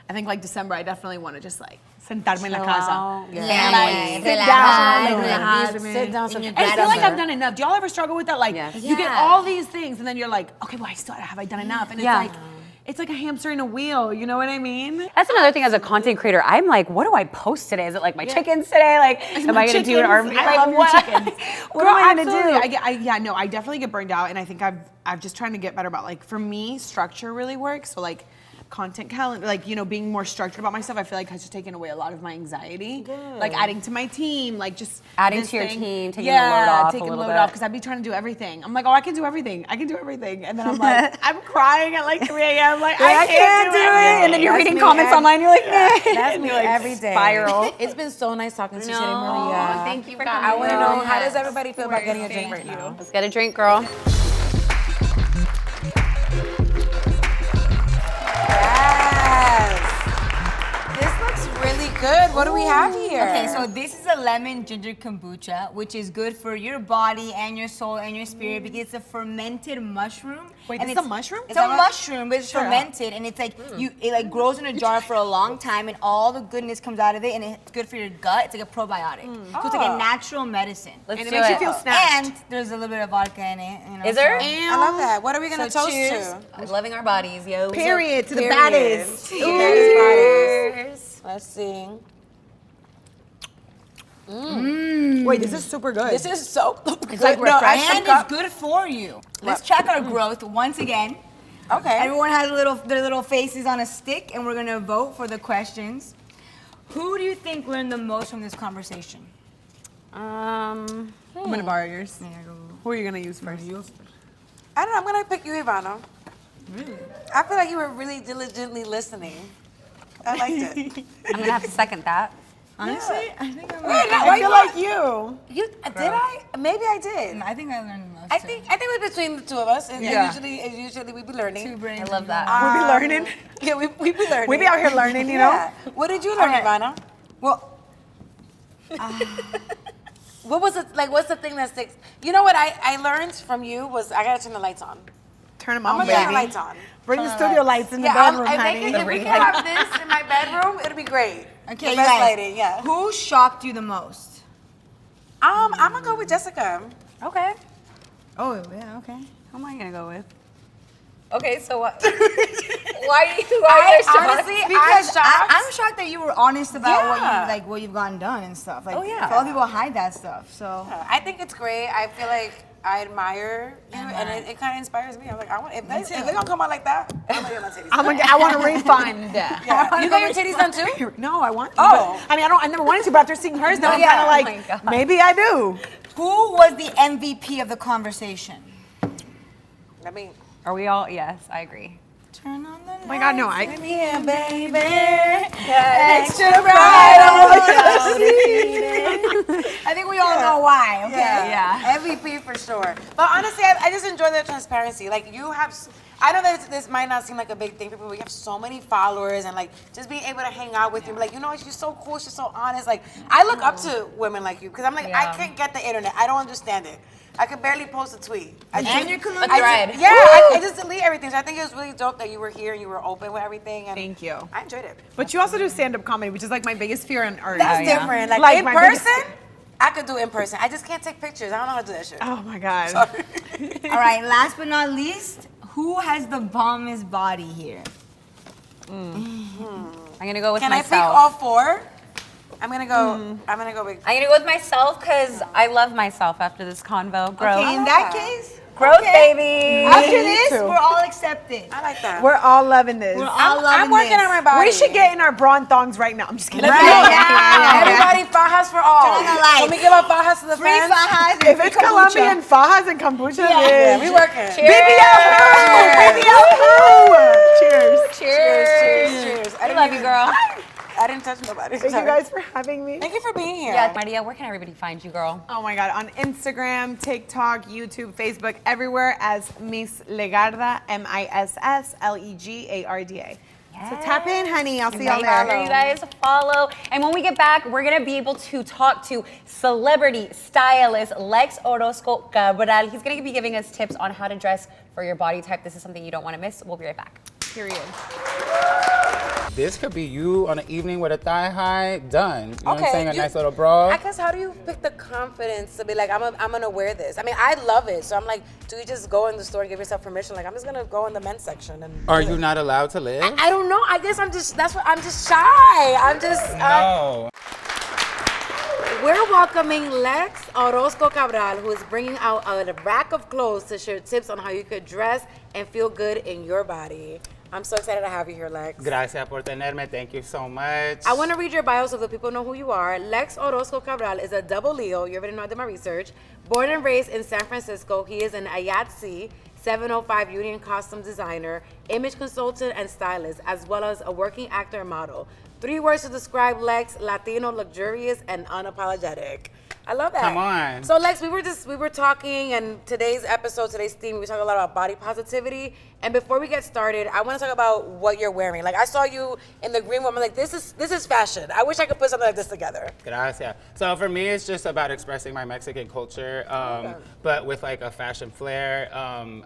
like December, I definitely want to just like sentarme en la casa. out. And Yeah, like yeah, sit relax, down, relax, Sit down. in your I feel like gratitude. I've done enough. Do y'all ever struggle with that? Like, Yes. you get Yeah. all these things, and then you're like, okay, well, have I done enough? And it's like a hamster in a wheel. You know what I mean? That's another thing as a content creator. I'm like, what do I post today? Is it like my chickens today? Like, am I going to do an army? I Like, love your what? chickens. What Girl, am I going to absolutely. do? I definitely get burned out, and I think I've just trying to get better about like for me, structure really works. So like content calendar, like, you know, being more structured about myself, I feel like has just taken away a lot of my anxiety. Like adding to my team, like just Adding this to your thing. team, taking the load off a taking little load bit. off because I'd be trying to do everything. I'm like, oh, I can do everything. And then I'm like, I'm crying at like 3 a.m. Like, I can't do it. And then you're That's reading me comments every- online. You're like, nah. That's me every day. Spiral. It's been so nice talking to you, No, Shady Maria. thank you for coming. I want to know, how Yes. does everybody feel about getting a drink right now? Let's get a drink, girl. Yes. This looks really good. What do we have here? Okay, so this is a lemon ginger kombucha, which is good for your body and your soul and your spirit because it's a fermented mushroom. Wait, and this is a mushroom? It's a mushroom, but it's fermented, and it's like it like grows in a jar for a long time, and all the goodness comes out of it, and it's good for your gut. It's like a probiotic, so it's like a natural medicine. Let's And it do makes it. you feel snatched. And there's a little bit of vodka in it. You know, Is there? so- I love that. What are we going to So toast cheers. to? Loving our bodies, yo. Period. To the Period. baddest. To the baddest bodies. Let's see. Wait, this is super good. This is so good. It's like No, I refreshing. shook And up. it's good for you. Let's check our growth once again. Okay. Everyone has their little faces on a stick, and we're gonna vote for the questions. Who do you think learned the most from this conversation? I'm gonna borrow yours. Who are you gonna use first? I don't know. I'm going to pick you, Ivana. Really? I feel like you were really diligently listening. I liked it. I'm gonna have to second that. Honestly, I think I feel like you. You did I? Maybe I did. I think I learned the most. I think it was between the two of us. And Yeah. usually we be learning. Two brains. I love that. We be learning. Yeah, we be learning. We be out here learning, you know? Yeah. What did you learn, Okay. Ivana? Well, What was it like? What's the thing that sticks? You know what I learned from you was I gotta turn the lights on. Turn them I'm on, gonna turn the baby. lights on. Bring the studio lights in the Yeah, bedroom, if honey. we can have this in my bedroom, it'll be great. okay, the you best guys, lighting, yeah. Who shocked you the most? I'm gonna go with Jessica. Okay. Oh, yeah, okay. Who am I gonna go with? Okay, so what? why are you shocked? Honestly, Because I'm shocked. I'm shocked that you were honest about Yeah. what you've gotten done and stuff. Like, Oh, yeah. a lot of people hide that stuff. So I think it's great. I feel like I admire you, and it kind of inspires me. I'm like, I want if they're gonna come out like that, I'm gonna get my titties. I want a refund. Yeah. You got your titties done too? No, I want to. Oh. but- I mean, I never wanted to, but after seeing hers, now I'm Yeah. kind of Oh like, my God. maybe I do. who was the MVP of the conversation? I mean, Are we all? Yes, I agree. Turn on the lights. Oh my God, no, I. Yeah, baby. Extra bright. I think we all know why, okay? Yeah. MVP for sure. But honestly, I just enjoy the transparency. Like you have, I know that this might not seem like a big thing for people, but you have so many followers and like just being able to hang out with you. Like, you know, she's so cool, she's so honest. Like I look up to women like you because I'm like, I can't get the internet. I don't understand it. I could barely post a tweet. And you're Colombian. I just delete everything. So I think it was really dope that you were here and you were open with everything. And Thank you. I enjoyed it. But you also do stand-up comedy, which is like my biggest fear on earth. That's different. Like in my person, biggest- I could do in person. I just can't take pictures. I don't know how to do that shit. Oh my God. All right, last but not least, who has the bombest body here? I'm gonna go with Can I myself. pick all four? I'm gonna go. I'm gonna go big. I'm gonna go with myself because I love myself after this convo. Growth. Okay, in that case, Growth, baby. after this, too. we're all accepted. I like that. We're all loving this. We're all loving I'm working this. on my body. We should get in our bra and thongs right now. I'm just kidding. Everybody, fajas for all. Turn on the lights. Can we give out fajas to the Free fans? fajas and If free it's kombucha. Colombian fajas and kombucha, Yeah, we working. Cheers. Cheers. Cheers. I love you, girl. I didn't touch nobody. Thank you guys for having me. Thank you for being here. Yeah, Maria, where can everybody find you, girl? Oh my God, on Instagram, TikTok, YouTube, Facebook, everywhere as Miss Legarda, MISSLEGARDA. So tap in, honey. I'll see y'all Make there. sure you guys follow. And when we get back, we're gonna be able to talk to celebrity stylist Lex Orozco-Cabral. He's gonna be giving us tips on how to dress for your body type. This is something you don't wanna miss. We'll be right back. Period. This could be you on an evening with a thigh high, done. You know what I'm saying? A you- nice little bra. I guess how do you pick the confidence to be like, I'm gonna wear this? I mean, I love it. So I'm like, do you just go in the store and give yourself permission? Like, I'm just gonna go in the men's section and. Are you not allowed to live? I don't know. I guess I'm just shy. I'm just. No. We're welcoming Lex Orozco-Cabral, who is bringing out a rack of clothes to share tips on how you could dress and feel good in your body. I'm so excited to have you here, Lex. Gracias por tenerme. Thank you so much. I want to read your bio so the people know who you are. Lex Orozco-Cabral is a double Leo. You already know I did my research. Born and raised in San Francisco, he is an IATSE 705 union costume designer, image consultant, and stylist, as well as a working actor and model. 3 words to describe Lex: Latino, luxurious, and unapologetic. I love that. Come on. So Lex, we were talking, and today's theme, we talk a lot about body positivity. And before we get started, I want to talk about what you're wearing. Like I saw you in the green room. I'm like, this is fashion. I wish I could put something like this together. Gracias. So for me, it's just about expressing my Mexican culture, but with like a fashion flair.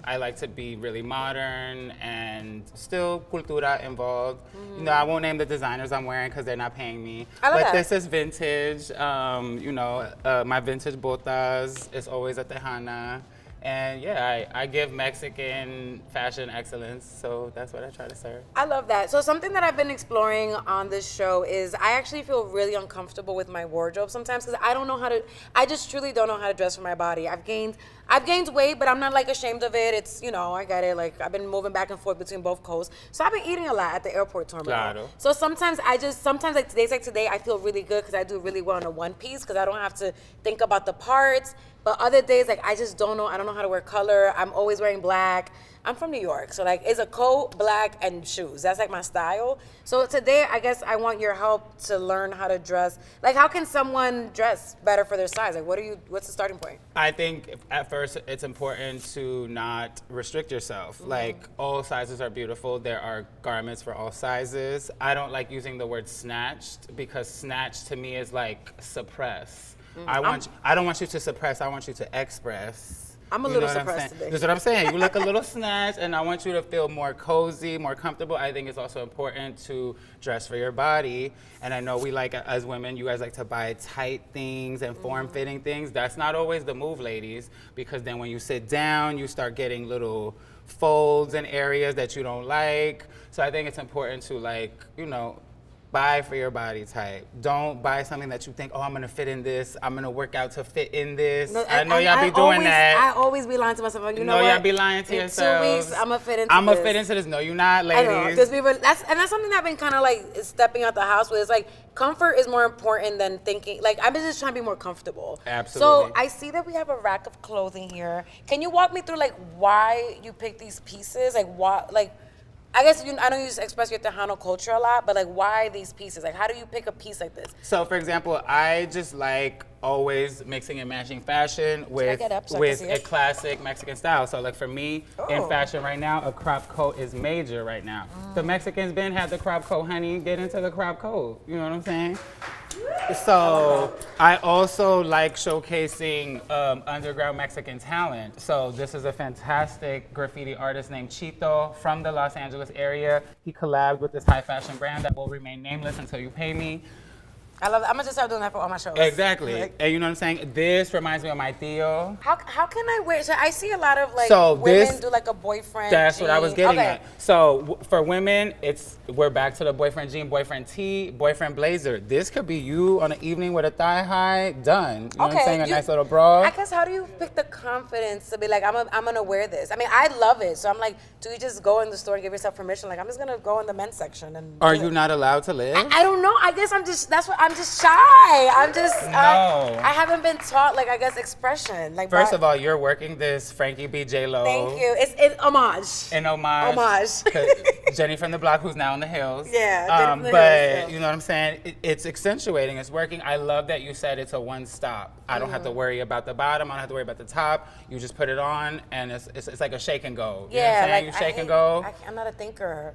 I like to be really modern and still cultura involved. You know, I won't name the designers I'm wearing because they're not paying me. I love but that. this is vintage. You know, my vintage botas is always a Tejano. And yeah, I give Mexican fashion excellence, so that's what I try to serve. I love that. So something that I've been exploring on this show is I actually feel really uncomfortable with my wardrobe sometimes because I just truly don't know how to dress for my body. I've gained weight, but I'm not like ashamed of it. It's, you know, I get it. Like I've been moving back and forth between both coasts. So I've been eating a lot at the airport terminal. Claro. So sometimes like today's like today, I feel really good because I do really well in a one piece because I don't have to think about the parts. But other days, like I just don't know. I don't know how to wear color. I'm always wearing black. I'm from New York, so like it's a coat, black, and shoes. That's like my style. So today, I guess I want your help to learn how to dress. Like, how can someone dress better for their size? Like, what's the starting point? I think at first it's important to not restrict yourself. Like all sizes are beautiful. There are garments for all sizes. I don't like using the word snatched because snatched to me is like suppress. I don't want you to suppress. I want you to express. I'm a You little know what I'm suppressed saying? today. That's what I'm saying. You look a little snatched, and I want you to feel more cozy, more comfortable. I think it's also important to dress for your body. And I know we like, as women, you guys like to buy tight things and form-fitting things. That's not always the move, ladies, because then when you sit down, you start getting little folds in areas that you don't like. So I think it's important to, like, you know, buy for your body type. Don't buy something that you think, oh, I'm gonna fit in this. I'm gonna work out to fit in this. I know y'all be doing that. I always be lying to myself. Like, you know No, what? y'all be lying to in yourselves. 2 weeks, I'm gonna fit into I'ma this. fit into this. No, you're not, I know, ladies. because that's something that I've been kind of like stepping out the house with. It's like comfort is more important than thinking. Like I've been just trying to be more comfortable. Absolutely. So I see that we have a rack of clothing here. Can you walk me through like why you picked these pieces? Like I guess I know you express your Tejano culture a lot, but like, why these pieces? Like, how do you pick a piece like this? So, for example, I just like always mixing and matching fashion with get up so I can see a it? classic Mexican style. So, like for me, in fashion right now, a crop coat is major right now. The Mexicans been had the crop coat, honey. Get into the crop coat. You know what I'm saying? So I also like showcasing underground Mexican talent. So this is a fantastic graffiti artist named Chito from the Los Angeles area. He collabed with this high fashion brand that will remain nameless until you pay me. I love that. I'm gonna just start doing that for all my shows. Exactly. Like, And you know what I'm saying? This reminds me of my tío. how can I wear? So I see a lot of like So women this- do like a boyfriend. That's what I was jean. getting Okay. at. So for women, we're back to the boyfriend jean, boyfriend tee, boyfriend blazer. This could be you on an evening with a thigh high, done. You know what I'm saying? A nice little bra. I guess how do you pick the confidence to be like, I'm gonna wear this? I mean, I love it. So I'm like, do you just go in the store and give yourself permission? Like, I'm just gonna go in the men's section and. Are do you it. not allowed to live? I don't know. I guess I'm just shy. I'm just. No. I haven't been taught like I guess expression. Like First of all, you're working this Frankie B. J. Lo. thank you. It's in homage. In homage. Homage. to Jenny from the block, who's now in the hills. Yeah, Jenny from the but hills, yeah. you know what I'm saying? It's accentuating. It's working. I love that you said it's a one stop. I don't have to worry about the bottom. I don't have to worry about the top. You just put it on, and it's like a shake and go. You know what I'm saying? You shake and go. I'm not a thinker.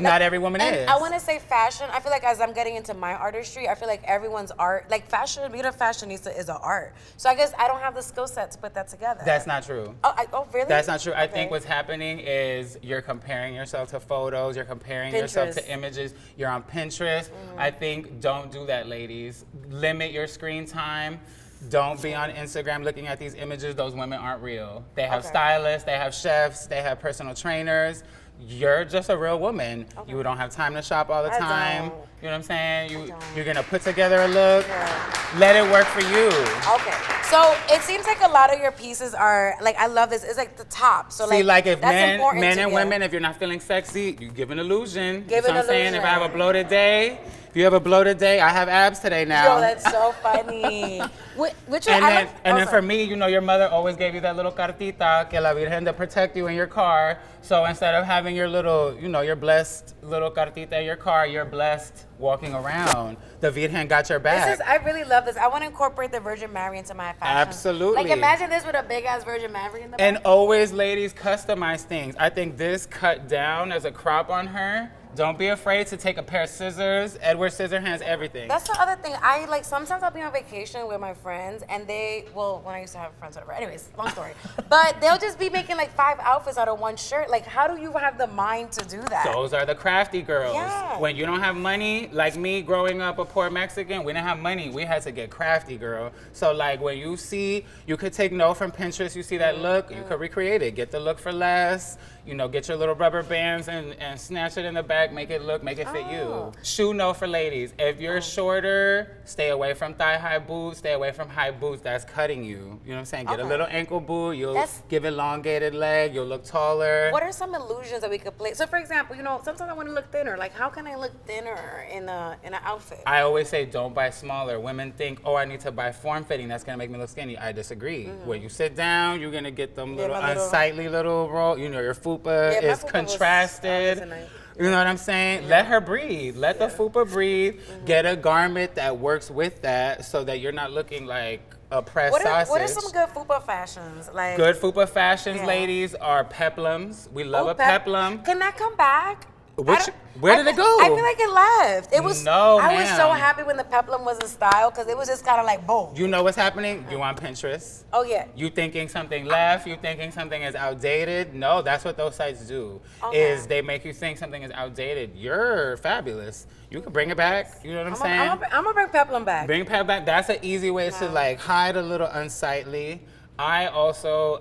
Not every woman And is. I want to say fashion. I feel like as I'm getting into my artistry, I feel like everyone's art, like fashion, being a fashionista is an art. So I guess I don't have the skill set to put that together. That's not true. Oh, really? That's not true. I think Okay. what's happening is you're comparing yourself to photos, you're comparing yourself to Pinterest. images, you're on Pinterest. I think don't do that, ladies. Limit your screen time. Don't be on Instagram looking at these images. Those women aren't real. They have Okay. stylists, they have chefs, they have personal trainers. You're just a real woman. You don't have time to shop all the I time. don't. You know what I'm saying? don't. You're gonna put together a look. Yeah. Let it work for you. Okay. So it seems like a lot of your pieces are, like, I love this. It's like the top. So See, like if that's men important to and you. women, if you're not feeling sexy, you give an illusion. Give you an know what I'm saying? If I have a illusion. bloated day, if you have a bloated day, I have abs today now. Yo, that's so funny. Which and I then, love- and oh, then sorry. for me, you know, your mother always gave you that little cartita que la Virgen to protect you in your car. So instead of having your little, you know, your blessed little cartita in your car, you're blessed walking around. The Virgen got your back. I really love this. I want to incorporate the Virgin Mary into my fashion. Absolutely. Like, imagine this with a big ass Virgin Mary in the And back. always, ladies, customize things. I think this cut down as a crop on her. Don't be afraid to take a pair of scissors. Edward Scissorhands everything. That's the other thing. I like sometimes I'll be on vacation with my friends and when I used to have friends, whatever. Anyways, long story. But they'll just be making like 5 outfits out of one shirt. Like, how do you have the mind to do that? Those are the crafty girls. Yeah. When you don't have money, like me growing up a poor Mexican, we didn't have money. We had to get crafty, girl. So like when you see, you could take note from Pinterest, you see that look, you could recreate it. Get the look for less. You know, get your little rubber bands and snatch it in the back, make it fit you. Shoe note for ladies. If you're shorter, stay away from thigh-high boots, stay away from high boots. That's cutting you. You know what I'm saying? Get a Okay. little ankle boot, you'll That's- give elongated leg, you'll look taller. What are some illusions that we could play? So, for example, you know, sometimes I want to look thinner. Like, how can I look thinner in an outfit? I always say don't buy smaller. Women think, oh, I need to buy form-fitting. That's gonna make me look skinny. I disagree. When you sit down, you're gonna get them little my little- unsightly little roll. You know, your fupa Yeah, my is fupa was contrasted. always a nice- You know what I'm saying? Let her breathe. Let the fupa breathe. Get a garment that works with that, so that you're not looking like a pressed sausage. What are some good fupa fashions? Like Good fupa fashions, Yeah. ladies, are peplums. We love Oh, a peplum. Can that come back? Which- where did it go? I feel like it left. It was. No, I was so ma'am. happy when the peplum was in style because it was just kind of like boom. You know what's happening? You on Pinterest. Oh yeah. You thinking something left, you thinking something is outdated. No, that's what those sites do, Okay. is they make you think something is outdated. You're fabulous. You can bring it back. You know what I'm saying? I'm gonna bring peplum back. Bring Pat back. That's an easy way to like hide a little unsightly. I also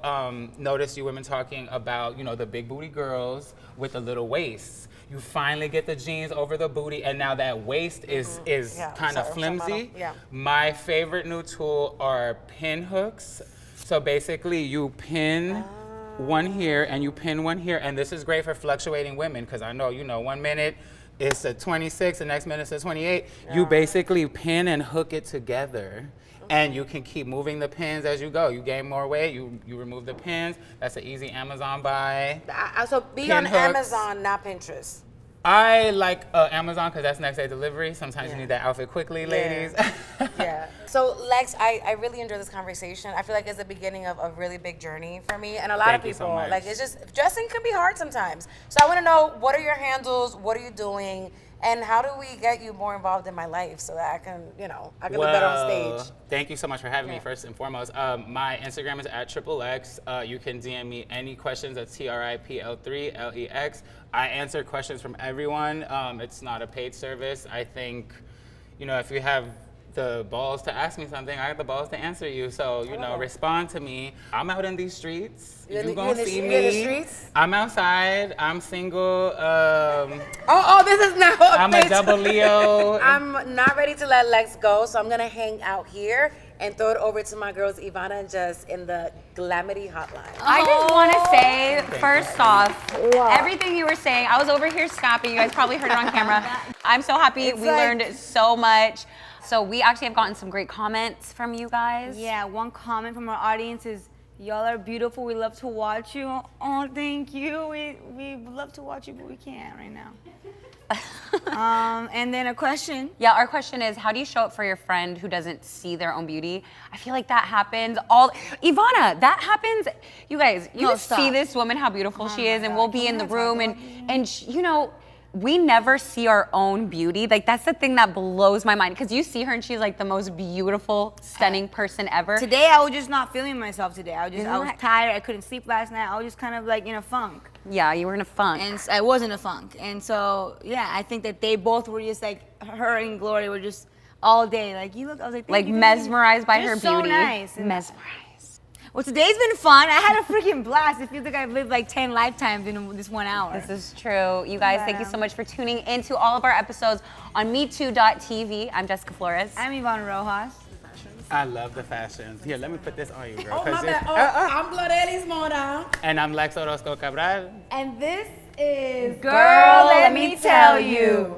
noticed you women talking about, you know, the big booty girls with the little waists. You finally get the jeans over the booty, and now that waist is Yeah, kind of sorry, flimsy. yeah. My favorite new tool are pin hooks. So basically, you pin one here and you pin one here, and this is great for fluctuating women because I know, you know, 1 minute it's a 26, the next minute's a 28. You basically pin and hook it together. And you can keep moving the pins as you go. You gain more weight, you remove the pins. That's an easy Amazon buy. So be Pin on hooks. Amazon, not Pinterest. I like Amazon because that's next day delivery. Sometimes you need that outfit quickly, ladies. Yeah. So Lex, I really enjoy this conversation. I feel like it's the beginning of a really big journey for me and a lot Thank of you so people. much. Like it's just dressing can be hard sometimes. So I want to know, what are your handles? What are you doing? And how do we get you more involved in my life so that I can, I can look better on stage? Thank you so much for having me, first and foremost. My Instagram is @XXX. You can DM me any questions. That's TRIPL3LEX. I answer questions from everyone. It's not a paid service. I think, if you have the balls to ask me something, I have the balls to answer you. So, respond to me. I'm out in these streets. You gonna see me. You in the streets? I'm outside. I'm single. This is now I'm a double Leo. I'm not ready to let Lex go, so I'm gonna hang out here and throw it over to my girls Ivana and Jess in the Glamity hotline. I just want to say, first off, everything you were saying, I was over here snapping. You guys probably heard it on camera. I'm so happy. We learned so much. So we actually have gotten some great comments from you guys. Yeah, one comment from our audience is, y'all are beautiful. We love to watch you. Oh, thank you. We love to watch you, but we can't right now. And then a question. Yeah, our question is, how do you show up for your friend who doesn't see their own beauty? I feel like that happens Ivana, that happens. You guys, you just see this woman, how beautiful she is, and we'll be in the room and we never see our own beauty. Like, that's the thing that blows my mind, because you see her and she's like the most beautiful, stunning person ever. Today, I was just not feeling myself today. I was tired. I couldn't sleep last night. I was just kind of like in a funk. Yeah, you were in a funk. And I was in a funk. And so, yeah, I think that they both were just like, her and Gloria were just all day. Like, you look, I was like, thank you, mesmerized by You're her so beauty. Nice. Mesmerized. Well, today's been fun. I had a freaking blast. It feels like I've lived like 10 lifetimes in this 1 hour. This is true. You guys, thank you so much for tuning into all of our episodes on MeToo.tv. I'm Jessica Flores. I'm Yvonne Rojas. I love the fashions. Here, let me put this on you, girl. Oh, my bad. I'm Glorelis Mora. And I'm Lex Orozco-Cabral. And this is Girl, Let Me Tell You.